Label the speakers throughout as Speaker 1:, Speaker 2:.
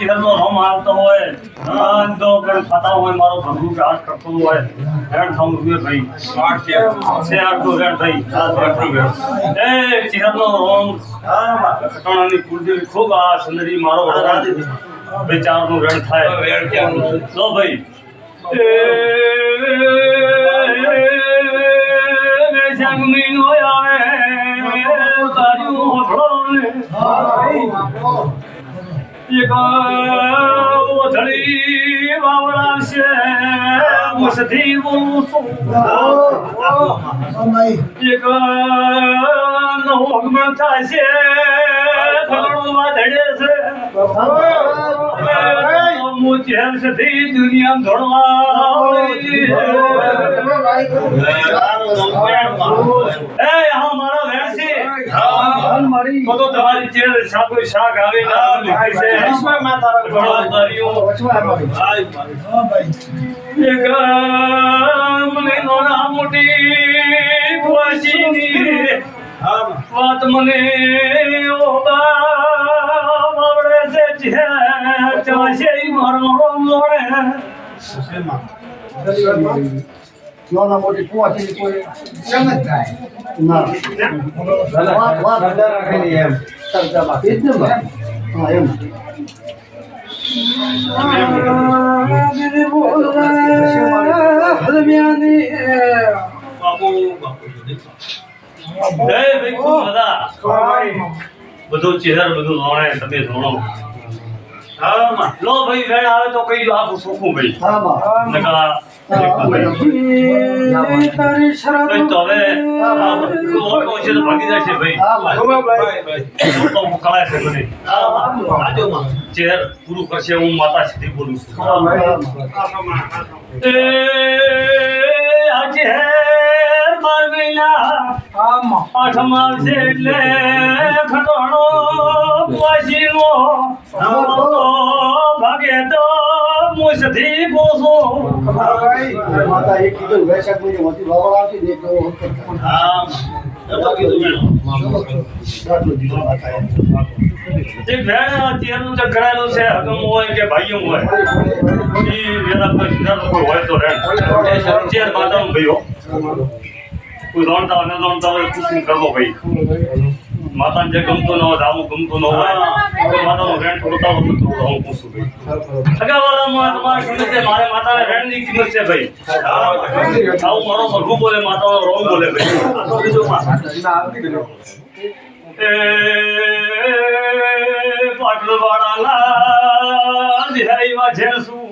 Speaker 1: ચહેરનો રમ આવતો હોય તો પણ ખાતા હોય મારો ભગવું કે હાથ કરતો હોય હેડ થાઉં રૂપિયા ભાઈ શેર તો હેડ ભાઈ એ ચહેરનો રમ કટણાની કુળદેવી ખૂબ આ સુંદરી મારો બેચારનું રેડ થાય લો ભાઈ જગમીન હોય આવે તાર્યું હોભળો ને એક ઓધળી વાવડા છે મસથી બોલું છું એક નવો હગમણ થાય છે ખગડોમાં ધડે છે હું જેમ સધી દુનિયા ધોળવા એ હા મારા વેણ છે તો તમારી ચેડ શાક આવે એક મને નોના મોટી ખુવાશીની વાત મને આવડે છે ચાશે મારો મોડે
Speaker 2: નાના મોટી કુવાથી કોઈ સમજ થાય ના વાત રાખેલી એમ ચર્ચામાં કીધું હા એમ
Speaker 1: બધું ચહેર બધું લોણે તમે જોણો લો ભાઈ વેણ આવે તો કઈ આપું સોખું ભાઈ નકા તારી શરત તો હવે ઓટો છે તો ભાગી જાય છે ભાઈ તો કળા છે મને ચહેર પૂરું કરશે હું માતા સીધી બોલું છું એ આજે બાર મહિના આઠમા આવશે એટલે ખટોણો વાસીનો ભાગે તો મુસથી બોસો
Speaker 2: માતા એક કીધું વૈશાખ મહિને મોટી વાવળ આવતી ને તો
Speaker 1: એક ભેણ ચેરનું જે કરાયેલું છે હગમ હોય કે ભાઈઓ હોય એ વેલા કોઈ જુદા લોકો હોય તો રેણ ચેર માતાનું ભાઈઓ કોઈ દોડતા ન દોડતા હોય ખુશી કરવો ભાઈ માતાને જે ગમતો ન હોય રામું ગમતું ન હોય તો માતાનો રેણ કરતા હોય તો હું પૂછું ભાઈ સગાવાળામાં તમારે કિંમત છે મારે માતાને રેણની કિંમત છે ભાઈ આવું મારો મરઘું બોલે માતાનો રોમ બોલે ભાઈ પાટલ વાળાના દિહાઈમાં જેસું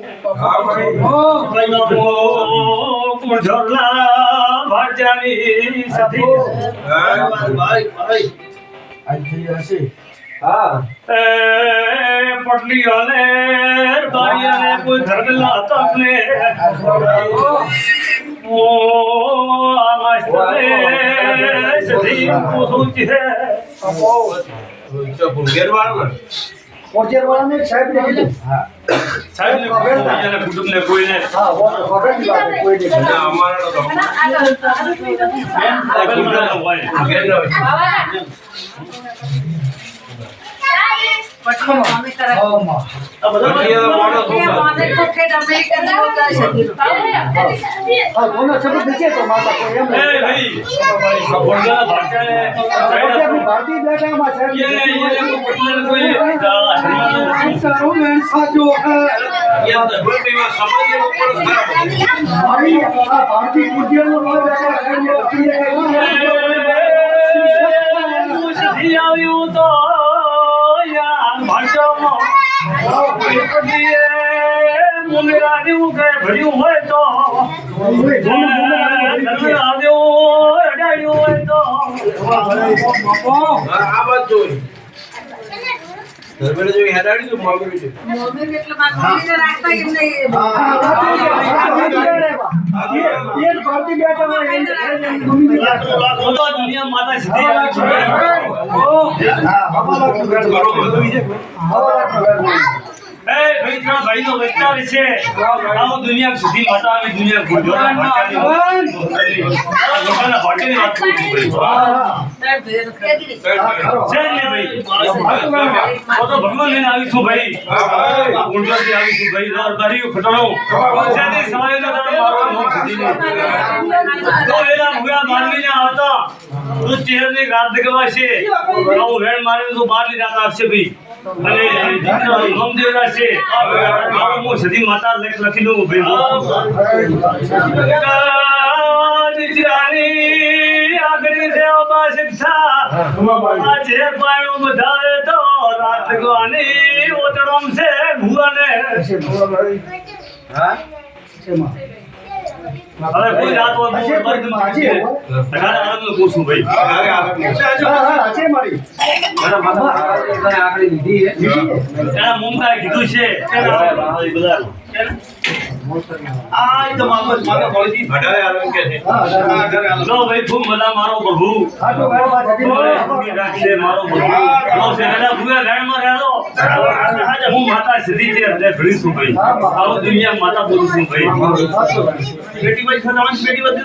Speaker 1: કુંજોરલા ભાજ્યાની સાથી પટલી અને બારી અને કોઈ ધરગલા તકને ઓ આમાં સધી પૂછું છે
Speaker 2: પોચેર વાળાને સાહેબ ને કીધું
Speaker 1: સાહેબ ને બીજાને કુટુંબને કોઈને
Speaker 2: હા કોઈ નહીં
Speaker 1: આવ્યું તો મુંગરા જેવું કે ભર્યું હોય તો હોય તો
Speaker 3: આ વાત જોઈ ધર્મેન્દ્ર જોઈ હેડાડી તો મોગરી છે
Speaker 4: મોગરી એટલે મારી રાખતા એમ નહીં
Speaker 2: એક ભારતી બેટામાં
Speaker 1: દુનિયા માતા સીધી ભાઈ ત્રણ ભાઈનો વિસ્તાર છે આવો દુનિયા સુધી માતા આવી દુનિયા ભૂજો ભાટિયાની વાત કરું ભાઈ છે ને ભાઈ તો ભગવાન લઈને આવીશું ભાઈ ઊંડવાથી આવીશું ભાઈ નર કર્યું ખટણો જેથી સવારે તો તમે મારો મોક્ષ દીધો તો એના ભૂયા માનવીને આવતા તો ચહેરની રાત ગવા છે હું વેણ મારીને તો બહારની રાત આવશે ભાઈ અને દીકરા મમદેવરા છે હું સદી માતા લખી દઉં ભાઈ દીકરાની આગળ સેવા શિક્ષા આજે પાણું બધાએ તો રાત ગવાની ઓતરમ છે ભુવાને હવે કોઈ રાત હોય બંધ મારી અઢાર આરંભ પૂછું ભાઈ એના મુમતા કીધું છે લો ભાઈ ખૂબ મજા મારો પ્રભુ રાખશે મારો પ્રભુ ભૂયા ગાયમાં રહેલો હું માતા સીધી છે હૃદય ભણીશું ભાઈ આવું દુનિયા માતા બોલું છું ભાઈ બેટી ભાઈ બેટી બધી